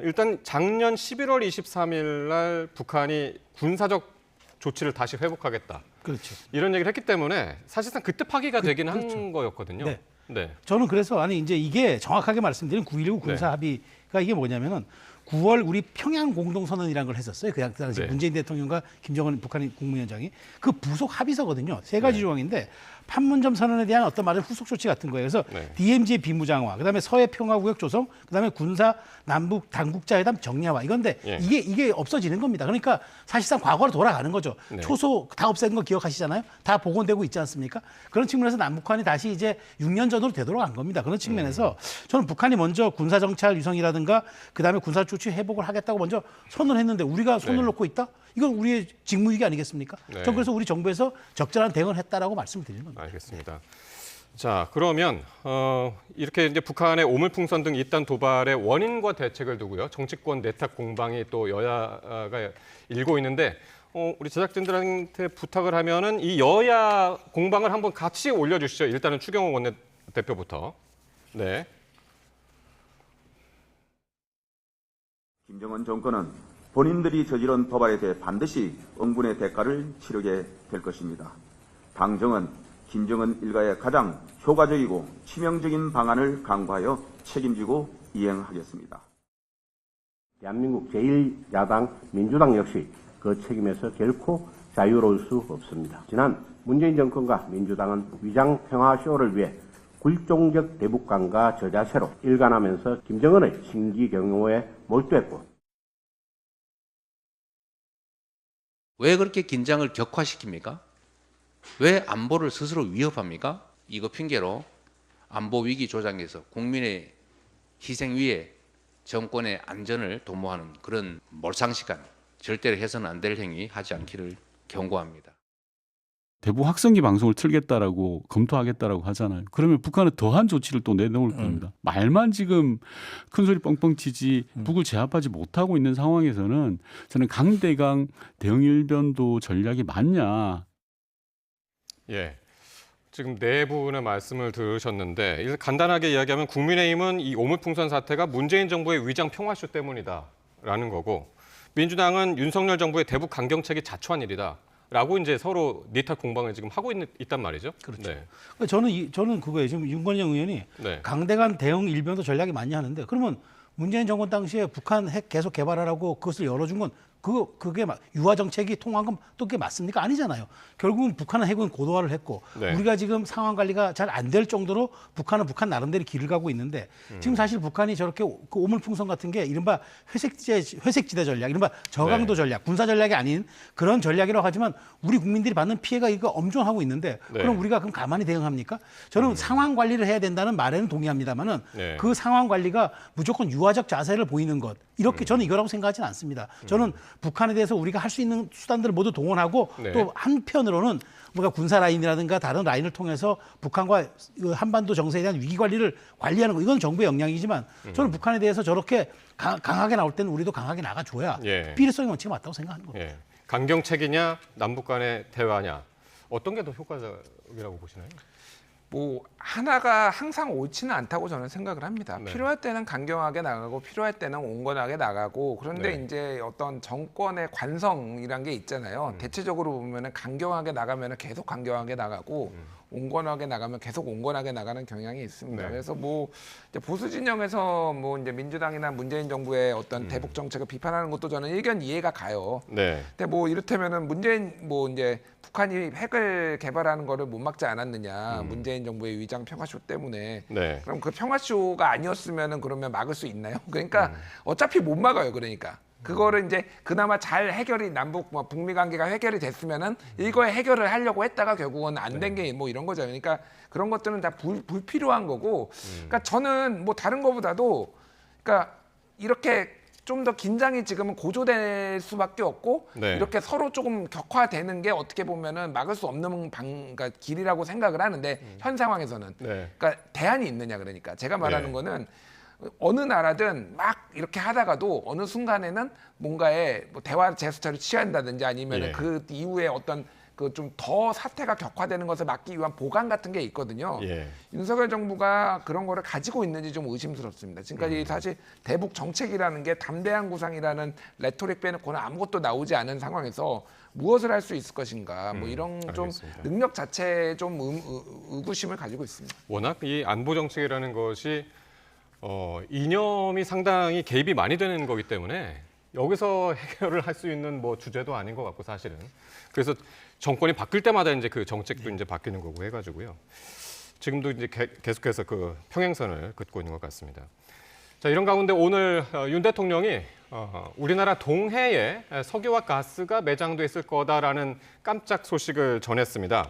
일단 작년 11월 23일 날 북한이 군사적 조치를 다시 회복하겠다. 그렇죠. 이런 얘기를 했기 때문에 사실상 그때 파기가 되긴 그렇죠. 한 거였거든요. 네. 네. 저는 그래서 이제 이게 정확하게 말씀드린 9.19 군사 합의가 이게 뭐냐면은 9월 우리 평양 공동선언이라는 걸 했었어요. 그 당시 네. 문재인 대통령과 김정은 북한 국무위원장이 그 부속 합의서거든요. 세 가지 조항인데 판문점 선언에 대한 어떤 말은 후속 조치 같은 거예요. 그래서 네. DMZ의 비무장화, 그다음에 서해 평화구역 조성, 그다음에 군사 남북 당국자회담 정례화 이건데 예. 이게 없어지는 겁니다. 그러니까 사실상 과거로 돌아가는 거죠. 네. 초소 다 없앤 거 기억하시잖아요. 다 복원되고 있지 않습니까? 그런 측면에서 남북한이 다시 이제 6년 전으로 되돌아간 겁니다. 그런 측면에서 저는 북한이 먼저 군사 정찰 유성이라든가 그다음에 군사 조치 회복을 하겠다고 먼저 선언을 했는데 우리가 손을 네. 놓고 있다? 이건 우리의 직무유기 아니겠습니까? 네. 전 그래서 우리 정부에서 적절한 대응을 했다라고 말씀을 드리는 겁니다. 알겠습니다. 자, 그러면 이렇게 이제 북한의 오물풍선 등 이딴 도발의 원인과 대책을 두고요. 정치권 내탁 공방이 또 여야가 일고 있는데 우리 제작진들한테 부탁을 하면은 이 여야 공방을 한번 같이 올려주시죠. 일단은 추경호 원내대표부터. 네. 김정은 정권은 본인들이 저지른 도발에 대해 반드시 응분의 대가를 치르게 될 것입니다. 당정은 김정은 일가의 가장 효과적이고 치명적인 방안을 강구하여 책임지고 이행하겠습니다. 대한민국 제1야당 민주당 역시 그 책임에서 결코 자유로울 수 없습니다. 지난 문재인 정권과 민주당은 위장 평화쇼를 위해 굴종적 대북관과 저자세로 일관하면서 김정은의 신기 경호에 몰두했고 왜 그렇게 긴장을 격화시킵니까? 왜 안보를 스스로 위협합니까? 이거 핑계로 안보 위기 조장에서 국민의 희생 위에 정권의 안전을 도모하는 그런 몰상식한 절대로 해서는 안 될 행위 하지 않기를 경고합니다. 대북 확성기 방송을 틀겠다라고 검토하겠다라고 하잖아요. 그러면 북한은 더한 조치를 또 내놓을 겁니다. 말만 지금 큰 소리 뻥뻥 치지 북을 제압하지 못하고 있는 상황에서는 저는 강대강 대응일변도 전략이 맞냐. 예. 지금 네 분의 말씀을 들으셨는데 간단하게 이야기하면 국민의힘은 이 오물풍선 사태가 문재인 정부의 위장 평화쇼 때문이다라는 거고 민주당은 윤석열 정부의 대북 강경책이 자초한 일이다. 라고 이제 서로 니탁 공방을 지금 하고 있단 말이죠. 그렇죠. 네. 저는 그거예요. 지금 윤건영 의원이 네. 강대강 대응 일변도 전략이 많이 하는데 그러면 문재인 정권 당시에 북한 핵 계속 개발하라고 그것을 열어준 건 그게 유화 정책이 통한 건 또 그게 맞습니까? 아니잖아요. 결국은 북한은 핵은 고도화를 했고 네. 우리가 지금 상황 관리가 잘 안 될 정도로 북한은 북한 나름대로 길을 가고 있는데 지금 사실 북한이 저렇게 그 오물풍선 같은 게 이른바 회색지대 전략, 이른바 저강도 네. 전략, 군사 전략이 아닌 그런 전략이라고 하지만 우리 국민들이 받는 피해가 이거 엄중하고 있는데 네. 그럼 우리가 그럼 가만히 대응합니까? 저는 상황 관리를 해야 된다는 말에는 동의합니다만은 네. 그 상황 관리가 무조건 유화적 자세를 보이는 것 이렇게 저는 이거라고 생각하지는 않습니다. 저는 북한에 대해서 우리가 할 수 있는 수단들을 모두 동원하고 네. 또 한편으로는 뭔가 군사 라인이라든가 다른 라인을 통해서 북한과 한반도 정세에 대한 위기 관리를 관리하는 거, 이건 정부의 역량이지만 저는 북한에 대해서 저렇게 강하게 나올 때는 우리도 강하게 나가줘야 예. 비례성의 원칙이 맞다고 생각하는 겁니다. 예. 강경책이냐 남북 간의 대화냐 어떤 게 더 효과적이라고 보시나요? 뭐 하나가 항상 옳지는 않다고 저는 생각을 합니다. 네. 필요할 때는 강경하게 나가고 필요할 때는 온건하게 나가고 그런데 네. 이제 어떤 정권의 관성이란 게 있잖아요. 대체적으로 보면은 강경하게 나가면은 계속 강경하게 나가고 온건하게 나가면 계속 온건하게 나가는 경향이 있습니다. 네. 그래서 뭐 이제 보수 진영에서 뭐 이제 민주당이나 문재인 정부의 어떤 대북 정책을 비판하는 것도 저는 일견 이해가 가요. 네. 근데 뭐 이를테면은 문재인 뭐 이제 북한이 핵을 개발하는 거를 못 막지 않았느냐 문재인 정부의 위장 평화쇼 때문에 네. 그럼 그 평화쇼가 아니었으면은 그러면 막을 수 있나요? 그러니까 어차피 못 막아요. 그러니까 그거를 이제 그나마 잘 해결이 남북 뭐 북미 관계가 해결이 됐으면은 이거에 해결을 하려고 했다가 결국은 안 된 게 뭐 이런 거죠. 그러니까 그런 것들은 다 불필요한 거고. 그러니까 저는 뭐 다른 거보다도 그러니까 이렇게 좀 더 긴장이 지금은 고조될 수밖에 없고 네. 이렇게 서로 조금 격화되는 게 어떻게 보면은 막을 수 없는 그러니까 길이라고 생각을 하는데 현 상황에서는 네. 그러니까 대안이 있느냐 그러니까 제가 말하는 네. 거는 어느 나라든 막 이렇게 하다가도 어느 순간에는 뭔가의 뭐 대화 제스처를 취한다든지 아니면은 예. 그 이후에 어떤 그 좀 더 사태가 격화되는 것을 막기 위한 보강 같은 게 있거든요. 예. 윤석열 정부가 그런 거를 가지고 있는지 좀 의심스럽습니다. 지금까지 사실 대북 정책이라는 게 담대한 구상이라는 레토릭 빼놓고는 아무것도 나오지 않은 상황에서 무엇을 할 수 있을 것인가 뭐 이런 좀 알겠습니다. 능력 자체에 좀 의구심을 가지고 있습니다. 워낙 이 안보 정책이라는 것이 이념이 상당히 개입이 많이 되는 거기 때문에 여기서 해결을 할 수 있는 뭐 주제도 아닌 것 같고 사실은 그래서 정권이 바뀔 때마다 이제 그 정책도 이제 바뀌는 거고 해가지고요. 지금도 이제 계속해서 그 평행선을 긋고 있는 것 같습니다. 자, 이런 가운데 오늘 윤 대통령이 우리나라 동해에 석유와 가스가 매장돼 있을 거다라는 깜짝 소식을 전했습니다.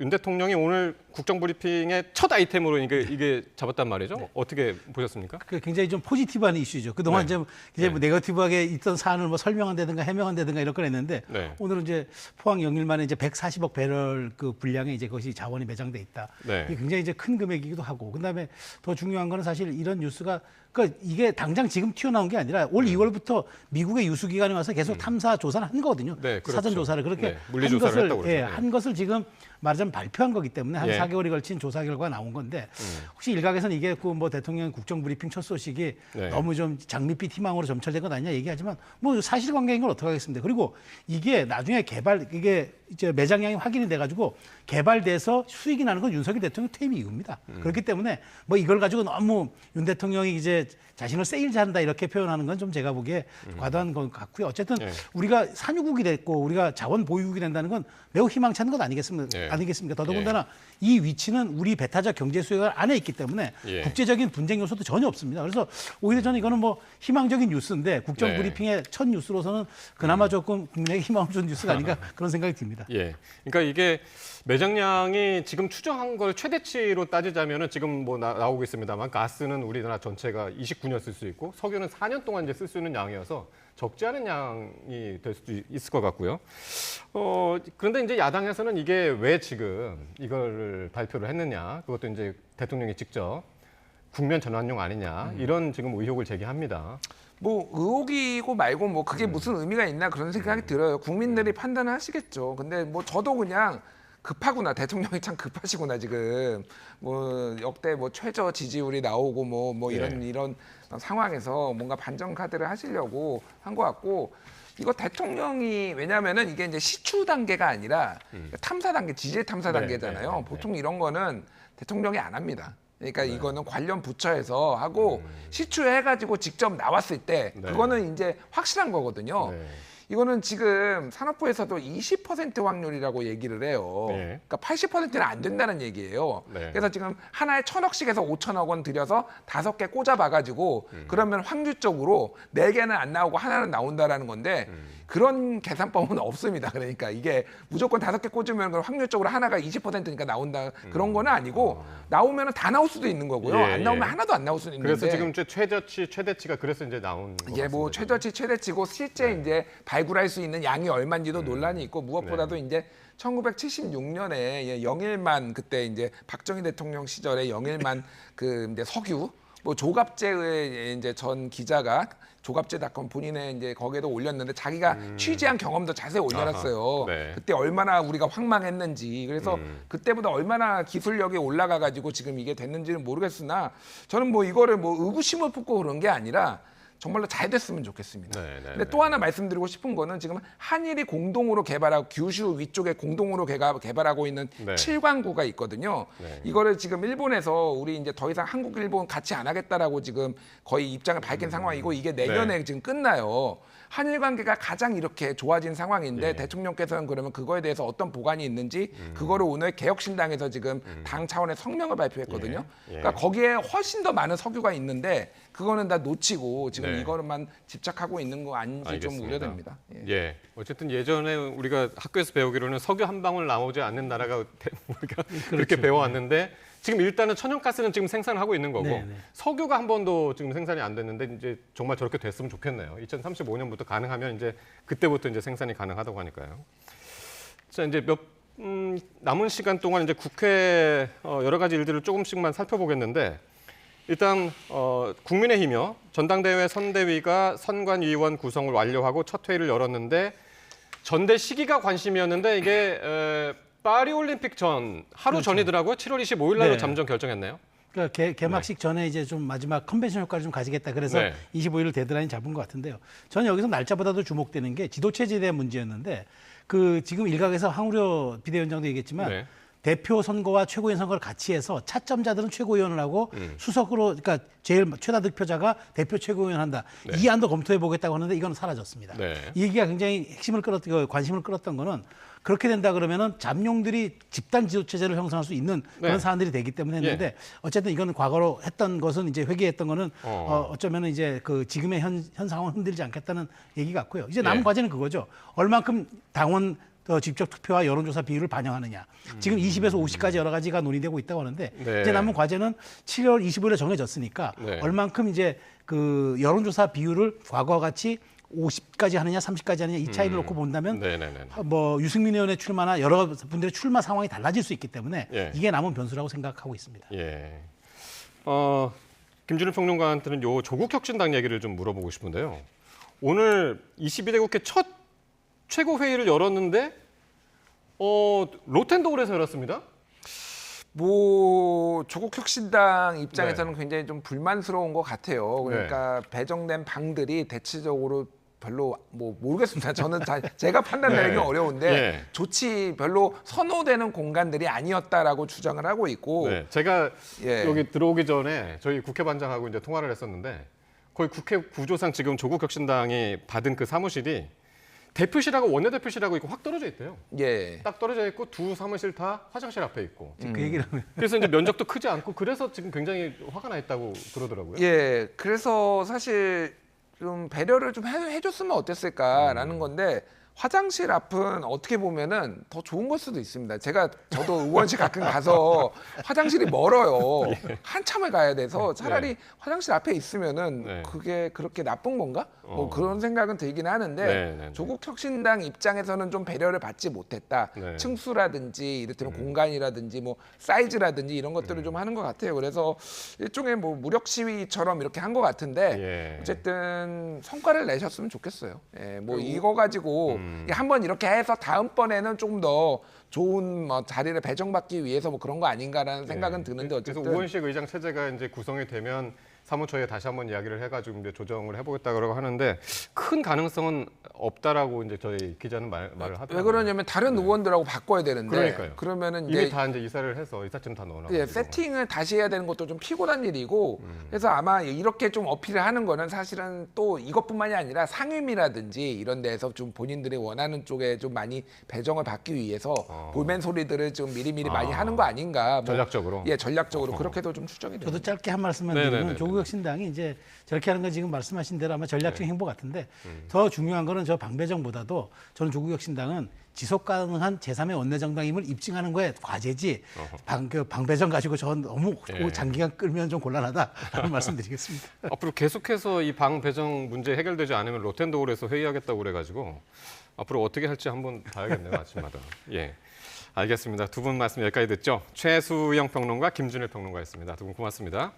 윤 대통령이 오늘 국정브리핑의 첫 아이템으로 이게 잡았단 말이죠. 네. 어떻게 보셨습니까? 그 굉장히 좀 포지티브한 이슈죠. 그동안 네. 이제 뭐 네거티브하게 있던 사안을 뭐 설명한다든가 해명한다든가 이런 걸 했는데 네. 오늘은 이제 포항 영일 만에 이제 140억 배럴 그 분량에 이제 그것이 자원이 매장돼 있다. 네. 이게 굉장히 이제 큰 금액이기도 하고 그다음에 더 중요한 거는 사실 이런 뉴스가 그러니까 이게 당장 지금 튀어나온 게 아니라 올 2월부터 미국의 유수기관이 와서 계속 탐사 조사를 한 거거든요. 네, 그렇죠. 사전 조사를 그렇게 네, 물리 조사를 했다고 그러죠. 예, 한 것을 지금 말하자면 발표한 거기 때문에 한 예. 4개월이 걸친 조사 결과가 나온 건데 혹시 일각에서는 이게 그 뭐 대통령 국정 브리핑 첫 소식이 네. 너무 좀 장밋빛 희망으로 점철된 것 아니냐 얘기하지만 뭐 사실관계인 걸 어떻게 하겠습니까? 그리고 이게 나중에 이게 이제 매장량이 확인이 돼가지고 개발돼서 수익이 나는 건 윤석열 대통령 퇴임 이후입니다. 그렇기 때문에 뭐 이걸 가지고 너무 윤 대통령이 이제 자신을 세일즈한다 이렇게 표현하는 건 좀 제가 보기에 과도한 것 같고요. 어쨌든 네. 우리가 산유국이 됐고 우리가 자원 보유국이 된다는 건 매우 희망찬 것 아니겠습니까? 네. 아니겠습니까? 더더군다나 이 위치는 우리 배타적 경제 수혜가 안에 있기 때문에 예. 국제적인 분쟁 요소도 전혀 없습니다. 그래서 오히려 저는 이거는 뭐 희망적인 뉴스인데 국정 네. 브리핑의 첫 뉴스로서는 그나마 조금 국민에게 희망을 준 뉴스가 아닌가 그런 생각이 듭니다. 예. 그러니까 이게 매장량이 지금 추정한 걸 최대치로 따지자면은 지금 뭐 나오고 있습니다만 가스는 우리나라 전체가 29년 쓸 수 있고 석유는 4년 동안 이제 쓸 수 있는 양이어서 적지 않은 양이 될 수도 있을 것 같고요. 그런데 이제 야당에서는 이게 왜 지금 이걸 발표를 했느냐, 그것도 이제 대통령이 직접 국면 전환용 아니냐 이런 지금 의혹을 제기합니다. 뭐 의혹이고 말고 뭐 그게 무슨 의미가 있나 그런 생각이 들어요. 국민들이 판단을 하시겠죠. 근데 뭐 저도 그냥 급하구나. 대통령이 참 급하시구나 지금. 뭐 역대 뭐 최저 지지율이 나오고 뭐 이런 상황에서 뭔가 반전 카드를 하시려고 한 것 같고 이거 대통령이 왜냐면은 이게 이제 시추 단계가 아니라 탐사 단계, 지질 탐사 네, 단계잖아요. 네, 네, 보통 이런 거는 대통령이 안 합니다. 그러니까 이거는 관련 부처에서 하고 시추해가지고 직접 나왔을 때 네. 그거는 이제 확실한 거거든요. 네. 이거는 지금 산업부에서도 20% 확률이라고 얘기를 해요. 네. 그러니까 80%는 안 된다는 얘기예요. 네. 그래서 지금 하나에 1,000억씩에서 5천억 원 들여서 5개 꽂아봐가지고 그러면 확률적으로 4개는 안 나오고 하나는 나온다라는 건데 그런 계산법은 없습니다. 그러니까 이게 무조건 5개 꽂으면 그럼 확률적으로 하나가 20%니까 나온다 그런 거는 아니고 나오면 다 나올 수도 있는 거고요. 예, 안 나오면 예. 하나도 안 나올 수도 있는데. 그래서 지금 최저치, 최대치가 그래서 이제 나온 거 이게 뭐 최저치, 최대치고 실제 이제 발굴할 수 있는 양이 얼마인지도 논란이 있고 무엇보다도 이제 1976년에 영일만 그때 이제 박정희 대통령 시절에 영일만 그 이제 석유 뭐 조갑제의 이제 전 기자가 조갑제닷컴 본인의 이제 거기에도 올렸는데 자기가 취재한 경험도 자세히 올려놨어요. 네. 그때 얼마나 우리가 황망했는지. 그래서 그때보다 얼마나 기술력이 올라가가지고 지금 이게 됐는지는 모르겠으나 저는 뭐 이거를 뭐 의구심을 품고 그런 게 아니라 정말로 잘 됐으면 좋겠습니다. 근데 또 하나 말씀드리고 싶은 거는 지금 한일이 공동으로 개발하고 규슈 위쪽에 공동으로 개발하고 있는 네. 7광구가 있거든요. 네. 이거를 지금 일본에서 우리 이제 더 이상 한국, 일본 같이 안 하겠다라고 지금 거의 입장을 밝힌 상황이고 이게 내년에 지금 끝나요. 한일 관계가 가장 이렇게 좋아진 상황인데 대통령께서는 그러면 그거에 대해서 어떤 보관이 있는지 그거를 오늘 개혁신당에서 지금 당 차원의 성명을 발표했거든요. 그러니까 거기에 훨씬 더 많은 석유가 있는데 그거는 다 놓치고 지금 이거만 집착하고 있는 거 아닌지 알겠습니다. 좀 우려됩니다. 예. 어쨌든 예전에 우리가 학교에서 배우기로는 석유 한 방울 나오지 않는 나라가 우리가 그렇게 배워왔는데 지금 일단은 천연가스는 지금 생산하고 있는 거고 석유가 한 번도 지금 생산이 안 됐는데 이제 정말 저렇게 됐으면 좋겠네요. 2035년부터 가능하면 이제 그때부터 이제 생산이 가능하다고 하니까요. 자, 이제 남은 시간 동안 이제 국회 여러 가지 일들을 조금씩만 살펴보겠는데 일단 국민의힘이요. 전당대회 선대위가 선관위원 구성을 완료하고 첫 회의를 열었는데 전대 시기가 관심이었는데 이게 파리올림픽 전 하루 전이더라고요. 7월 25일 날로 잠정 결정했네요. 그러니까 개막식 전에 이제 좀 마지막 컨벤션 효과를 좀 가지겠다. 그래서 25일을 데드라인 잡은 것 같은데요. 저는 여기서 날짜보다도 주목되는 게 지도체제에 대한 문제였는데 그 지금 일각에서 황우려 비대위원장도 얘기했지만 대표 선거와 최고위원 선거를 같이 해서 차점자들은 최고위원을 하고 수석으로 그러니까 제일 최다 득표자가 대표 최고위원 한다. 이 안도 검토해 보겠다고 하는데 이건 사라졌습니다. 이 얘기가 굉장히 핵심을 관심을 끌었던 거는 그렇게 된다 그러면은 잠룡들이 집단 지도체제를 형성할 수 있는 그런 사안들이 되기 때문에 했는데 어쨌든 이거는 과거로 했던 것은 이제 회귀했던 거는 어쩌면은 이제 그 지금의 현 상황을 흔들지 않겠다는 얘기 같고요. 이제 남은 과제는 그거죠. 얼만큼 당원 직접 투표와 여론조사 비율을 반영하느냐. 지금 20에서 50까지 여러 가지가 논의되고 있다고 하는데 이제 남은 과제는 7월 25일에 정해졌으니까 얼만큼 이제 그 여론조사 비율을 과거와 같이 50까지 하느냐 30까지 하느냐 이 차이를 놓고 본다면 뭐 유승민 의원의 출마나 여러 분들의 출마 상황이 달라질 수 있기 때문에 이게 남은 변수라고 생각하고 있습니다. 김준일 평론가한테는 요 조국혁신당 얘기를 좀 물어보고 싶은데요. 오늘 22대 국회 첫 최고회의를 열었는데 로텐도홀에서 열었습니다. 뭐 조국혁신당 입장에서는 굉장히 좀 불만스러운 것 같아요. 그러니까 배정된 방들이 대체적으로 별로 뭐 모르겠습니다. 저는 제가 판단내기 어려운데 좋지 별로 선호되는 공간들이 아니었다라고 주장을 하고 있고 제가 여기 들어오기 전에 저희 국회반장하고 이제 통화를 했었는데 거의 국회 구조상 지금 조국혁신당이 받은 그 사무실이 대표실하고 원내대표실하고 있고 확 떨어져 있대요. 딱 떨어져 있고 두 사무실 다 화장실 앞에 있고. 그 얘기를 하면. 그래서 이제 면적도 크지 않고 그래서 지금 굉장히 화가 나 있다고 그러더라고요. 그래서 사실 좀 배려를 좀 해줬으면 어땠을까라는 건데 화장실 앞은 어떻게 보면은 더 좋은 걸 수도 있습니다. 저도 의원실 가끔 가서 화장실이 멀어요. 한참을 가야 돼서 차라리 화장실 앞에 있으면은 그게 그렇게 나쁜 건가? 뭐 그런 생각은 들긴 하는데 조국혁신당 입장에서는 좀 배려를 받지 못했다. 층수라든지 이를테면 공간이라든지 뭐 사이즈라든지 이런 것들을 좀 하는 것 같아요. 그래서 일종의 뭐 무력 시위처럼 이렇게 한 것 같은데 어쨌든 성과를 내셨으면 좋겠어요. 뭐 이거 가지고 한번 이렇게 해서 다음번에는 조금 더 좋은 뭐 자리를 배정받기 위해서 뭐 그런 거 아닌가라는 생각은 드는데 어쨌든 그래서 우원식 의장 체제가 이제 구성이 되면 사무처에 다시 한번 이야기를 해가지고 이제 조정을 해보겠다 그러고 하는데 큰 가능성은 없다라고 이제 저희 기자는 말을 하더라고요. 왜 그러냐면 다른 의원들하고 바꿔야 되는데 그러니까요. 그러면은 이미 다 이제 이사를 해서 이사팀 다 넣어놔. 세팅을 다시 해야 되는 것도 좀 피곤한 일이고 그래서 아마 이렇게 좀 어필을 하는 거는 사실은 또 이것뿐만이 아니라 상임이라든지 이런 데에서 좀 본인들이 원하는 쪽에 좀 많이 배정을 받기 위해서 볼멘 소리들을 좀 미리미리 많이 하는 거 아닌가. 뭐, 전략적으로. 전략적으로 그렇게도 좀 추정이 됩니다. 저도 짧게 한 말씀만 드리면 조국혁신당이 이제 저렇게 하는 건 지금 말씀하신 대로 아마 전략적인 행보 같은데 더 중요한 거는 저 방배정보다도 저는 조국혁신당은 지속 가능한 제3의 원내정당임을 입증하는 거에 과제지 방배정 가지고 저 너무 장기간 끌면 좀 곤란하다라는 말씀드리겠습니다. 앞으로 계속해서 이 방 배정 문제 해결되지 않으면 로텐도홀에서 회의하겠다고 그래가지고 앞으로 어떻게 할지 한번 봐야겠네요, 아침마다. 예, 알겠습니다. 두 분 말씀 여기까지 듣죠. 최수영 평론가, 김준일 평론가였습니다. 두 분 고맙습니다.